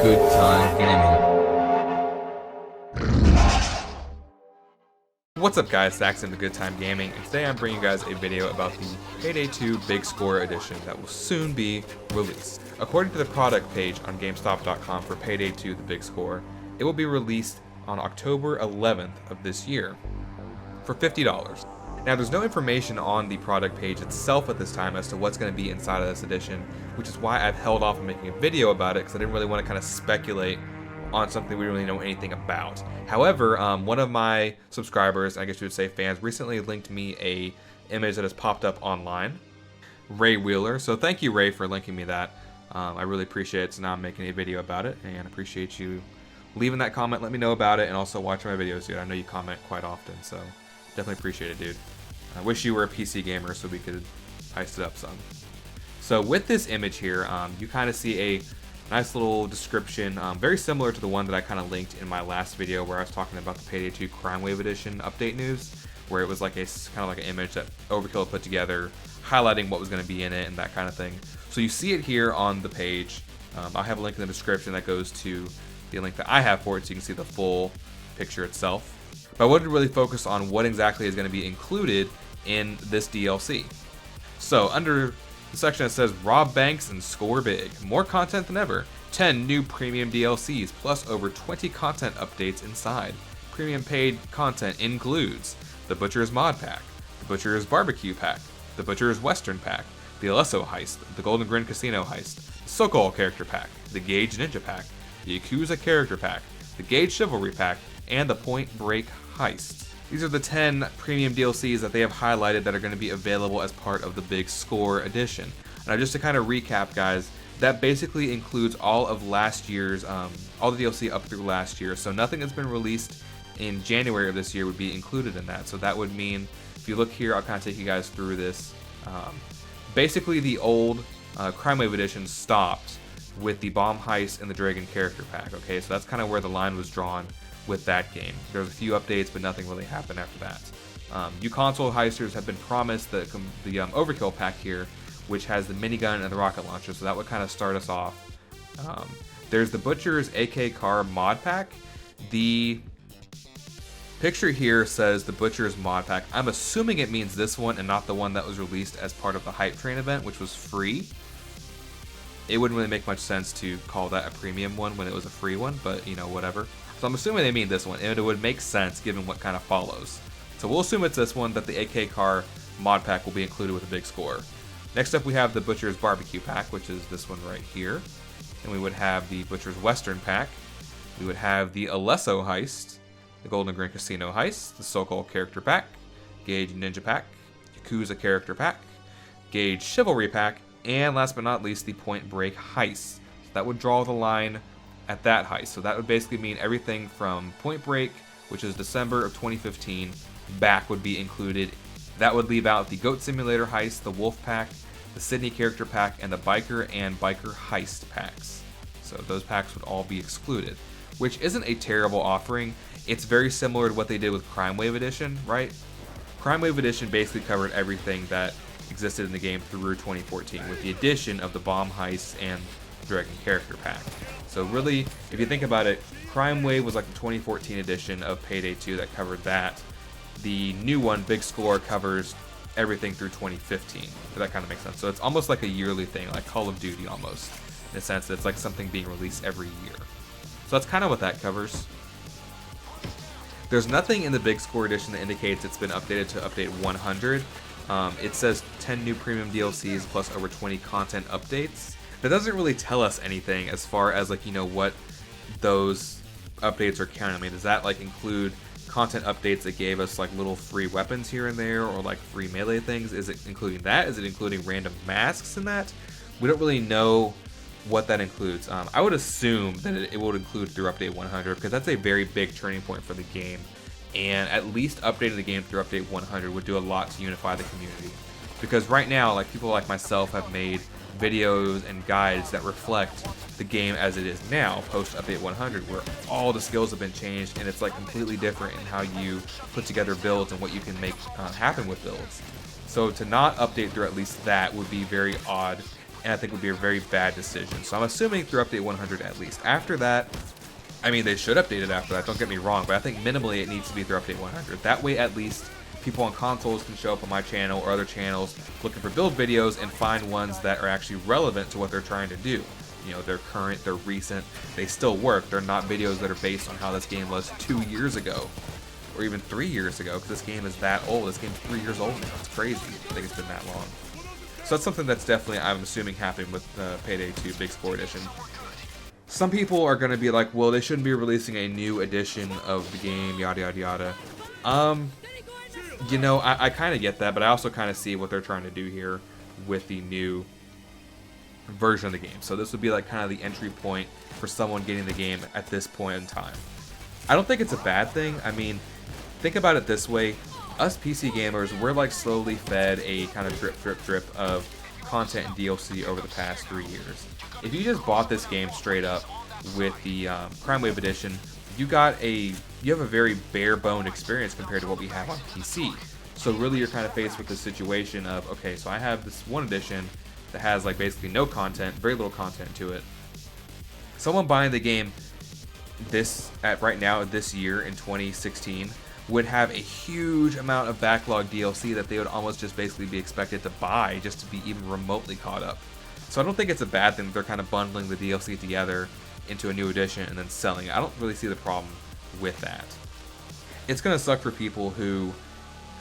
Good Time Gaming. What's up guys, Saxon the Good Time Gaming, and today I'm bringing you guys a video about the Payday 2 Big Score Edition that will soon be released. According to the product page on GameStop.com for Payday 2 The Big Score, it will be released on October 11th of this year for $50. Now there's no information on the product page itself at this time as to what's going to be inside of this edition, which is why I've held off on making a video about it, because I didn't really want to kind of speculate on something we really know anything about. However, one of my subscribers, I guess you would say fans, recently linked me a image that has popped up online. Ray Wheeler. So thank you, Ray, for linking me that. I really appreciate it. So now I'm making a video about it, and appreciate you leaving that comment. Let me know about it, and also watching my videos, dude. I know you comment quite often, so definitely appreciate it, dude. I wish you were a PC gamer so we could heist it up some. So with this image here, you kind of see a nice little description, very similar to the one that I kind of linked in my last video where I was talking about the Payday 2 Crime Wave Edition update news, where it was like a kind of like an image that Overkill put together, highlighting what was going to be in it and that kind of thing. So you see it here on the page. I have a link in the description that goes to the link that I have for it, so you can see the full picture itself. But I wanted to really focus on what exactly is going to be included in this DLC. So under the section that says rob banks and score big, more content than ever, 10 new premium DLCs plus over 20 content updates inside. Premium paid content includes the Butcher's Mod Pack, the Butcher's Barbecue Pack, the Butcher's Western Pack, the Alesso Heist, the Golden Grin Casino Heist, the Sokol Character Pack, the Gage Ninja Pack, the Yakuza Character Pack, the Gage Chivalry Pack, and the Point Break Heist. These are the 10 premium DLCs that they have highlighted that are going to be available as part of the Big Score Edition. Now just to kind of recap, guys, that basically includes all of last year's, all the DLC up through last year. So nothing that's been released in January of this year would be included in that. So that would mean, if you look here, I'll kind of take you guys through this. Basically the old Crime Wave Edition stopped with the Bomb Heist and the Dragon Character Pack. Okay, so that's kind of where the line was drawn with that game. There was a few updates, but nothing really happened after that. You console heisters have been promised the Overkill pack here, which has the minigun and the rocket launcher, so that would kind of start us off. There's the Butcher's AK Car mod pack. The picture here says the Butcher's mod pack. I'm assuming it means this one and not the one that was released as part of the Hype Train event, which was free. It wouldn't really make much sense to call that a premium one when it was a free one, but you know, whatever. So I'm assuming they mean this one, and it would make sense given what kind of follows. So we'll assume it's this one, that the AK Car mod pack will be included with a Big Score. Next up we have the Butcher's Barbecue Pack, which is this one right here. And we would have the Butcher's Western Pack. We would have the Alesso Heist, the Golden Grin Casino Heist, the Sokol Character Pack, Gage Ninja Pack, Yakuza Character Pack, Gage Chivalry Pack, and last but not least, the Point Break Heist. So that would draw the line at that heist. So that would basically mean everything from Point Break, which is December of 2015, back would be included. That would leave out the Goat Simulator Heist, the Wolf Pack, the Sydney Character Pack, and the Biker and Biker Heist packs. So those packs would all be excluded, which isn't a terrible offering. It's very similar to what they did with Crime Wave Edition, right? Crime Wave Edition basically covered everything that existed in the game through 2014, with the addition of the Bomb Heist and Dragon Character Pack. So really, if you think about it, Crime Wave was like the 2014 edition of Payday 2 that covered that. The new one, Big Score, covers everything through 2015. So that kind of makes sense. So it's almost like a yearly thing, like Call of Duty almost, in a sense that it's like something being released every year. So that's kind of what that covers. There's nothing in the Big Score edition that indicates it's been updated to update 100. It says 10 new premium DLCs plus over 20 content updates. That doesn't really tell us anything as far as, like, you know, what those updates are counting. I mean, does that like include content updates that gave us like little free weapons here and there, or like free melee things? Is it including that? Is it including random masks in that? We don't really know what that includes. I would assume that it would include through update 100, because that's a very big turning point for the game, and at least updating the game through update 100 would do a lot to unify the community. Because right now, like, people like myself have made videos and guides that reflect the game as it is now, post update 100, where all the skills have been changed and it's like completely different in how you put together builds and what you can make happen with builds. So to not update through at least that would be very odd and I think would be a very bad decision. So I'm assuming through update 100 at least. After that, I mean, they should update it after that, don't get me wrong, but I think minimally it needs to be through update 100. That way, at least, people on consoles can show up on my channel or other channels looking for build videos and find ones that are actually relevant to what they're trying to do. You know, they're current, they're recent, they still work. They're not videos that are based on how this game was 2 years ago, or even 3 years ago, because this game is that old. This game's 3 years old now. It's crazy. I think it's been that long. So that's something that's definitely, I'm assuming, happening with Payday 2 Big Score Edition. Some people are going to be like, well, they shouldn't be releasing a new edition of the game, yada, yada, yada. You know, I kind of get that, but I also kind of see what they're trying to do here with the new version of the game. So this would be like kind of the entry point for someone getting the game at this point in time. I don't think it's a bad thing. I mean, think about it this way. Us PC gamers, we're like slowly fed a kind of drip of content and DLC over the past 3 years. If you just bought this game straight up with the Crime Wave Edition, you have a very bare bone experience compared to what we have on PC. So really you're kind of faced with the situation of, okay, so I have this one edition that has like basically no content, very little content to it. Someone buying the game right now this year in 2016 would have a huge amount of backlog DLC that they would almost just basically be expected to buy just to be even remotely caught up. So I don't think it's a bad thing that they're kind of bundling the DLC together into a new edition and then selling it. I don't really see the problem with that. It's going to suck for people who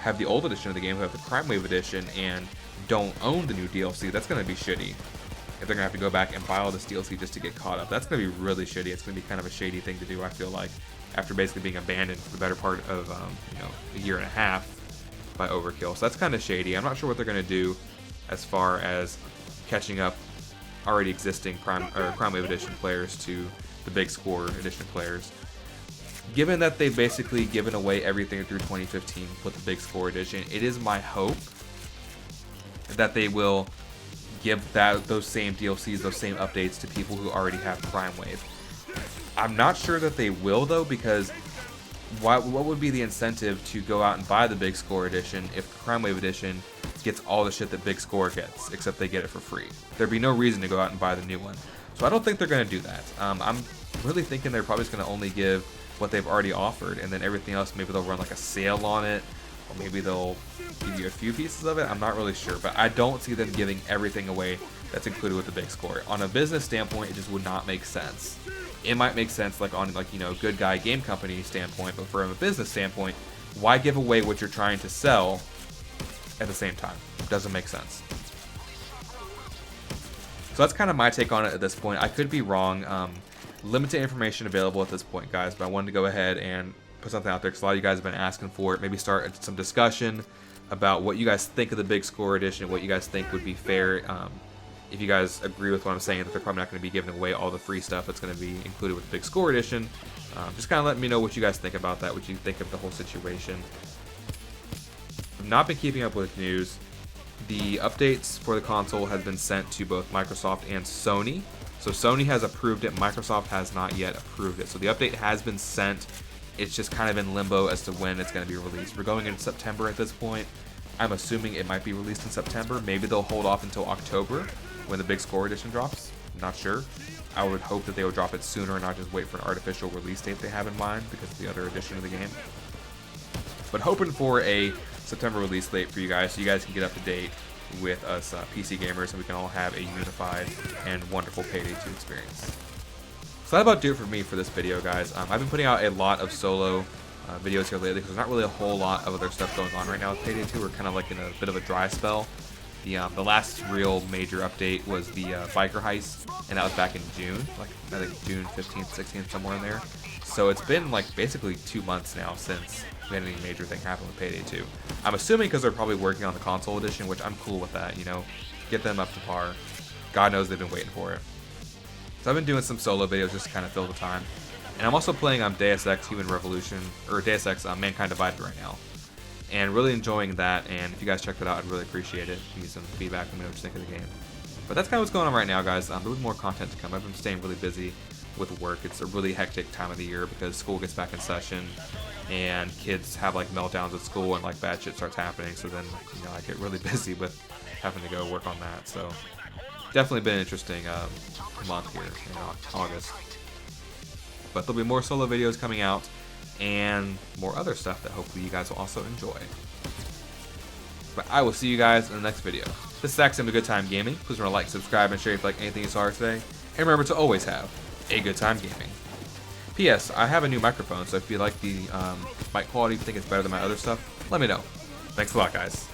have the old edition of the game, who have the Crime Wave Edition, and don't own the new DLC. That's going to be shitty. If they're going to have to go back and buy all this DLC just to get caught up, that's going to be really shitty. It's going to be kind of a shady thing to do, I feel like, after basically being abandoned for the better part of a year and a half by Overkill. So that's kind of shady. I'm not sure what they're going to do as far as catching up already existing Crime Wave Edition players to the Big Score Edition players. Given that they've basically given away everything through 2015 with the Big Score Edition, it is my hope that they will give those same DLCs, those same updates to people who already have Crime Wave. I'm not sure that they will, though, because what would be the incentive to go out and buy the Big Score Edition if the Crime Wave Edition gets all the shit that Big Score gets, except they get it for free? There'd be no reason to go out and buy the new one. So I don't think they're going to do that. I'm really thinking they're probably just going to only give what they've already offered, and then everything else, maybe they'll run like a sale on it, or maybe they'll give you a few pieces of it. I'm not really sure, but I don't see them giving everything away that's included with the Big Score. On a business standpoint, it just would not make sense. It might make sense like on good guy game company standpoint, but from a business standpoint, why give away what you're trying to sell at the same time? It doesn't make sense. So that's kind of my take on it at this point. I could be wrong. Limited information available at this point, guys, but I wanted to go ahead and put something out there because a lot of you guys have been asking for it. Maybe start some discussion about what you guys think of the Big Score Edition, what you guys think would be fair. If you guys agree with what I'm saying, that they're probably not going to be giving away all the free stuff that's going to be included with the Big Score Edition. Just kind of let me know what you guys think about that, what you think of the whole situation. I've not been keeping up with news. The updates for the console have been sent to both Microsoft and Sony. So Sony has approved it, Microsoft has not yet approved it. So the update has been sent. It's just kind of in limbo as to when it's going to be released. We're going into September at this point. I'm assuming it might be released in September. Maybe they'll hold off until October when the Big Score Edition drops. I'm not sure. I would hope that they would drop it sooner and not just wait for an artificial release date they have in mind because of the other edition of the game. But hoping for a September release date for you guys so you guys can get up to date with us PC gamers and we can all have a unified and wonderful Payday 2 experience. So that about do it for me for this video, guys. I've been putting out a lot of solo videos here lately because there's not really a whole lot of other stuff going on right now with Payday 2. We're kind of like in a bit of a dry spell. The last real major update was the biker heist, and that was back in June, like I think June 15th, 16th, somewhere in there. So it's been like basically 2 months now since we had any major thing happen with Payday 2. I'm assuming because they're probably working on the console edition, which I'm cool with that, you know, get them up to par. God knows they've been waiting for it. So I've been doing some solo videos just to kind of fill the time. And I'm also playing Deus Ex Human Revolution, or Deus Ex Mankind Divided right now. And really enjoying that, and if you guys check that out, I'd really appreciate it. Give me some feedback, let me know what you think of the game. But that's kind of what's going on right now, guys. There'll be more content to come. I've been staying really busy with work. It's a really hectic time of the year because school gets back in session, and kids have like meltdowns at school, and like bad shit starts happening. So then, you know, I get really busy with having to go work on that. So definitely been an interesting month here in August. But there'll be more solo videos coming out and more other stuff that hopefully you guys will also enjoy. But I will see you guys in the next video. This is Zach's A Good Time Gaming. Please remember to like, subscribe, and share if you like anything you saw today. And remember to always have a good time gaming. P.S. I have a new microphone, so if you like the mic quality, if you think it's better than my other stuff, let me know. Thanks a lot, guys.